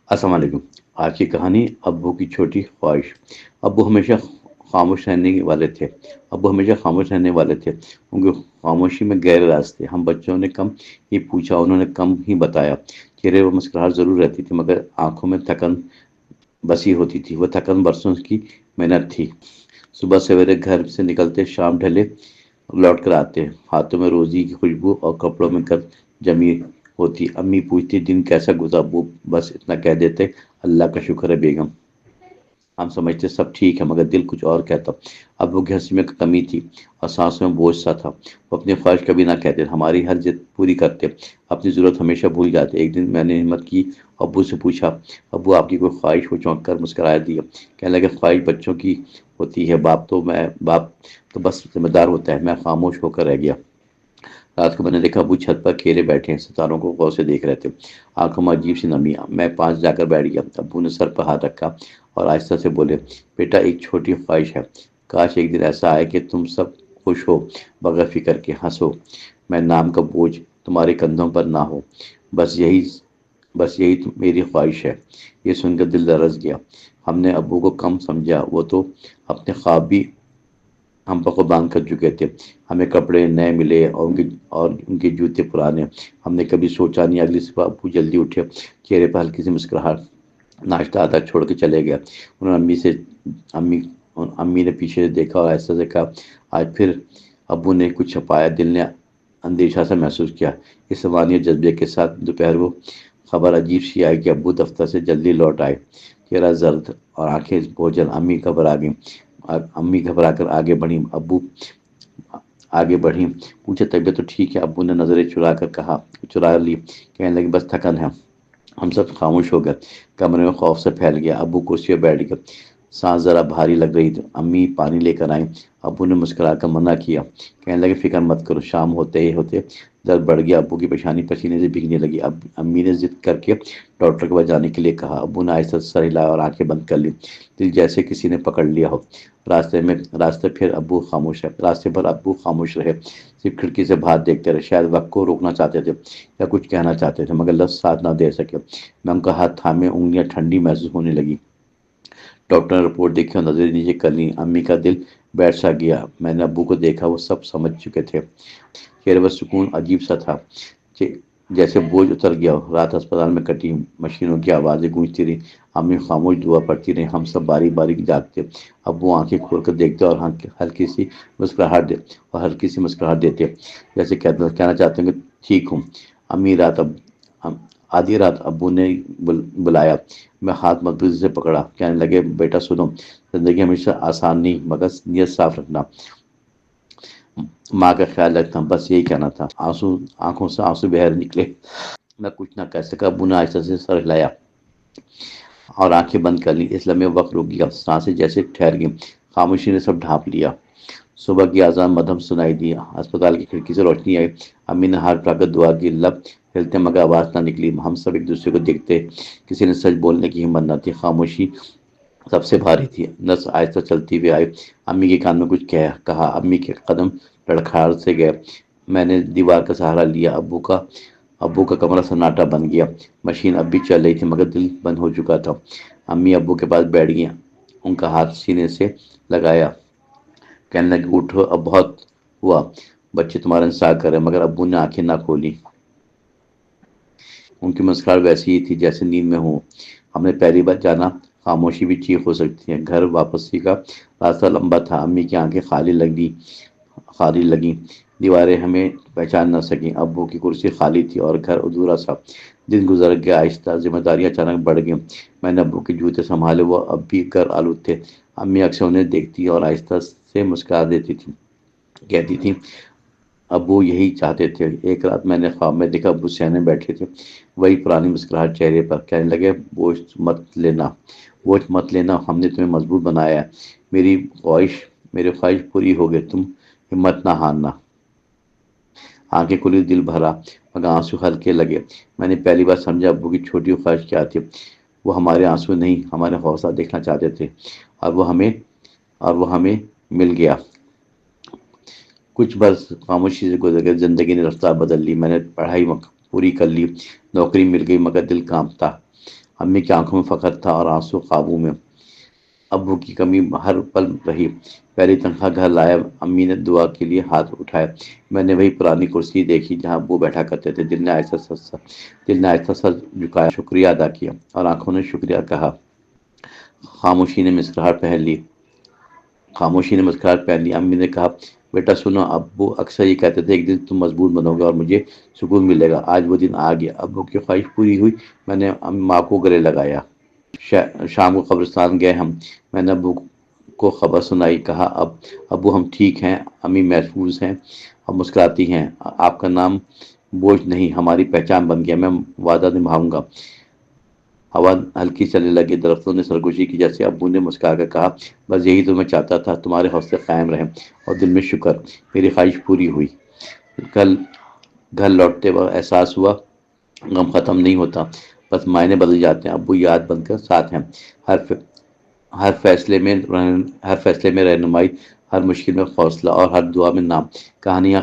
السلام علیکم۔ آج کی کہانی ابو کی چھوٹی خواہش۔ ابو ہمیشہ خاموش رہنے والے تھے ابو ہمیشہ خاموش رہنے والے تھے ان کی خاموشی میں گہرے راز تھے۔ ہم بچوں نے کم ہی پوچھا، انہوں نے کم ہی بتایا۔ چہرے پر مسکراہٹ ضرور رہتی تھی، مگر آنکھوں میں تھکن بسی ہوتی تھی۔ وہ تھکن برسوں کی محنت تھی۔ صبح سویرے گھر سے نکلتے، شام ڈھلے لوٹ کر آتے، ہاتھوں میں روزی کی خوشبو اور کپڑوں میں گرد جمی ہوتی۔ امی پوچھتی دن کیسا گزرا، ابو بس اتنا کہہ دیتے، اللہ کا شکر ہے بیگم۔ ہم سمجھتے سب ٹھیک ہے، مگر دل کچھ اور کہتا۔ ابو کی ہنسی میں کمی تھی اور سانسوں میں بوجھ سا تھا۔ وہ اپنی خواہش کبھی نہ کہتے، ہماری ہر ضد پوری کرتے، اپنی ضرورت ہمیشہ بھول جاتے۔ ایک دن میں نے ہمت کی، ابو سے پوچھا، ابو آپ کی کوئی خواہش؟ وہ چونک کر مسکرا دیا، کہنے لگے خواہش بچوں کی ہوتی ہے، باپ تو بس ذمہ دار ہوتا ہے۔ میں خاموش ہو کر رہ گیا۔ رات کو میں نے دیکھا ابو چھت پر اکیلے بیٹھے ہیں، ستاروں کو غور سے دیکھ رہے تھے، آنکھوں میں عجیب سی نمی۔ میں پاس جا کر بیٹھ گیا۔ ابو نے سر پر ہاتھ رکھا اور آہستہ سے بولے، بیٹا ایک چھوٹی خواہش ہے، کاش ایک دن ایسا آئے کہ تم سب خوش ہو، بغیر فکر کے ہنسو، میں نام کا بوجھ تمہارے کندھوں پر نہ ہو، بس یہی میری خواہش ہے۔ یہ سن کر دل لرز گیا۔ ہم نے ابو کو کم سمجھا، وہ تو اپنے خواب بھی ہم پر قربان کر چکے تھے۔ ہمیں کپڑے نئے ملے اور ان کے جوتے پرانے۔ ہم نے کبھی سوچا نہیں اگلی صبح ابو جلدی اٹھے، چہرے پر ہلکی سی مسکراہٹ، ناشتہ آدھا چھوڑ کے چلے گئے۔ انہوں نے امی امی نے پیچھے سے دیکھا اور ایسا سے کہا، آج پھر ابو نے کچھ چھپایا۔ دل نے اندیشہ سا محسوس کیا۔ اس روانیت جذبے کے ساتھ دوپہر وہ خبر عجیب سی آئی کہ ابو دفتر سے جلدی لوٹ آئے، چہرہ زرد اور آنکھیں بوجھل۔ امی گھبرا کر آگے بڑھی، پوچھا طبیعت تو ٹھیک ہے؟ ابو نے نظریں چرا لی، کہنے لگے بس تھکن ہے۔ ہم سب خاموش ہو گئے، کمرے میں خوف سے پھیل گیا۔ ابو کرسی پر بیٹھ گئے، سانس ذرا بھاری لگ رہی تھی۔ امی پانی لے کر آئیں۔ ابو نے مسکرا کر منع کیا، کہنے لگے فکر مت کرو۔ شام ہوتے ہی درد بڑھ گیا، ابو کی پیشانی پسینے سے بھیگنے لگی۔ امی نے ضد کر کے ڈاکٹر کے پاس جانے کے لیے کہا۔ ابو نے آہستہ سے سر ہلایا اور آنکھیں بند کر لی، دل جیسے کسی نے پکڑ لیا ہو۔ راستے پر ابو خاموش رہے، صرف کھڑکی سے باہر دیکھتے رہے، شاید وقت کو روکنا چاہتے تھے یا کچھ کہنا چاہتے تھے، مگر لفظ ساتھ نہ دے سکے۔ میں ان کا ہاتھ تھامے، انگلیاں ٹھنڈی محسوس ہونے لگی۔ ڈاکٹر نے رپورٹ دیکھی اور نظریں نیچے کر لی۔ امی کا دل بیٹھ سا گیا۔ میں نے ابو کو دیکھا، وہ سب سمجھ چکے تھے، چہرے پر سکون عجیب سا تھا، جیسے بوجھ اتر گیا ہو۔ رات اسپتال میں کٹی، مشینوں کی آوازیں گونجتی رہی، امی خاموش دعا پڑھتی رہی، ہم سب باریک باریک جاگتے۔ ابو آنکھیں کھول کر دیکھتے اور ہلکی سی مسکراہٹ دیتے، جیسے کہنا چاہتے ہیں کہ ٹھیک ہوں۔ آدھی رات ابو نے بلایا۔ میں ہاتھ مضبوطی سے پکڑا، کہنے لگے بیٹا سنو، زندگی ہمیشہ آسان نہیں، مگر نیت صاف رکھنا، ماں کا خیال رکھنا، بس یہی کہنا تھا۔ آنکھوں سے آنسو بہہ نکلے۔ میں کچھ نہ کہہ سکا۔ ابو نے آہستہ سے سر ہلایا اور آنکھیں بند کر لی۔ اس لمحے وقت رک گیا، سانسیں جیسے ٹھہر گئیں، خاموشی نے سب ڈھانپ لیا۔ صبح کی اذان مدھم سنائی دی، اسپتال کی کھڑکی سے روشنی آئی۔ امی نے ہاتھ اٹھا کر دعا کی، لب ہلتے مگر آواز نہ نکلی۔ ہم سب ایک دوسرے کو دیکھتے، کسی نے سچ بولنے کی ہمت نہ تھی، خاموشی سب سے بھاری تھی۔ نرس آہستہ چلتی ہوئی آئی، امی کے کان میں کچھ کہا، امی کے قدم لڑکھڑا سے گئے۔ میں نے دیوار کا سہارا لیا۔ ابو کا کمرہ سناٹا بن گیا۔ مشین اب بھی چل رہی تھی، مگر دل بند ہو چکا تھا۔ امی ابو کے پاس بیٹھ گئی، ان کا ہاتھ سینے سے لگایا، کہنے لگے اٹھو، اب بہت ہوا، بچے تمہارا انتظار کر رہے ہیں۔ مگر ابو نے آنکھیں نہ کھولی، ان کی مسکراہٹ ویسی ہی تھی جیسے نیند میں ہوں۔ ہم نے پہلی بار جانا خاموشی بھی چیخ ہو سکتی ہے۔ گھر واپسی کا راستہ لمبا تھا، امی کی آنکھیں خالی لگیں، دیواریں ہمیں پہچان نہ سکیں۔ ابو کی کرسی خالی تھی اور گھر ادھورا سا۔ دن گزر گیا، آہستہ ذمہ داریاں اچانک بڑھ گئیں۔ میں نے ابو کے جوتے سنبھالے، وہ اب بھی گھر آلود تھے۔ امی اکثر انہیں دیکھتی اور آہستہ سے مسکرا دیتی تھی، کہتی تھی ابو یہی چاہتے تھے۔ ایک رات میں نے خواب میں دیکھا ابو صحن میں بیٹھے تھے، وہی پرانی مسکراہٹ چہرے پر، کہنے لگے بوجھ مت لینا، ہم نے تمہیں مضبوط بنایا ہے۔ میری خواہش پوری ہو گئی، تم ہمت نہ ہارنا۔ آنکھیں کھلی، دل بھرا، مگر آنسو ہلکے لگے۔ میں نے پہلی بار سمجھا ابو کی چھوٹی خواہش کیا تھی۔ وہ ہمارے آنسو نہیں، ہمارے حوصلہ دیکھنا چاہتے تھے، اور وہ ہمیں مل گیا۔ کچھ برس خاموشی سے گزر گئے، زندگی نے رفتار بدل لی۔ میں نے پڑھائی پوری کر لی، نوکری مل گئی، مگر دل کانپتا۔ امی کی آنکھوں میں فخر تھا اور آنسو قابو میں۔ ابو کی کمی ہر پل رہی۔ پہلی تنخواہ گھر لایا، امی نے دعا کے لیے ہاتھ اٹھایا۔ میں نے وہی پرانی کرسی دیکھی جہاں ابو بیٹھا کرتے تھے۔ دل نے آہستہ سر جھکایا، شکریہ ادا کیا، اور آنکھوں نے شکریہ کہا۔ خاموشی نے مسکراہٹ پہن لی۔ امی نے کہا، بیٹا سنو، ابو اکثر یہ کہتے تھے ایک دن تم مضبوط بنو گے اور مجھے سکون ملے گا۔ آج وہ دن آ گیا۔ ابو کی خواہش پوری ہوئی۔ میں نے ماں کو گلے لگایا۔ شام کو قبرستان گئے ہم۔ میں نے ابو کو خبر سنائی، کہا ابو ہم ٹھیک ہیں، امی محفوظ ہیں۔ اب مسکراتی ہیں۔ آپ کا نام بوجھ نہیں، ہماری پہچان بن گیا، میں وعدہ نبھاؤں گا۔ ہوا ہلکی چلنے لگی، درختوں نے سرگوشی کی جیسے۔ ابو نے مسکرا کر کہا، بس یہی تو میں چاہتا تھا، تمہارے حوصلے قائم رہیں۔ اور دل میں شکر، میری خواہش پوری ہوئی۔ کل گھر لوٹتے وقت احساس ہوا، غم ختم نہیں ہوتا، بس معنی بدل جاتے ہیں۔ ابو یاد بن کر ساتھ ہیں، ہر فیصلے میں رہنمائی، ہر مشکل میں حوصلہ، اور ہر دعا میں نام۔ کہانیاں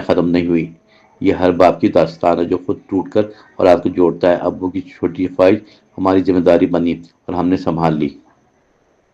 ختم نہیں ہوئی۔ یہ ہر باپ کی داستان ہے جو خود ٹوٹ کر اور آپ کو جوڑتا ہے۔ ابو کی چھوٹی خواہش ہماری ذمہ داری بنی اور ہم نے سنبھال لی۔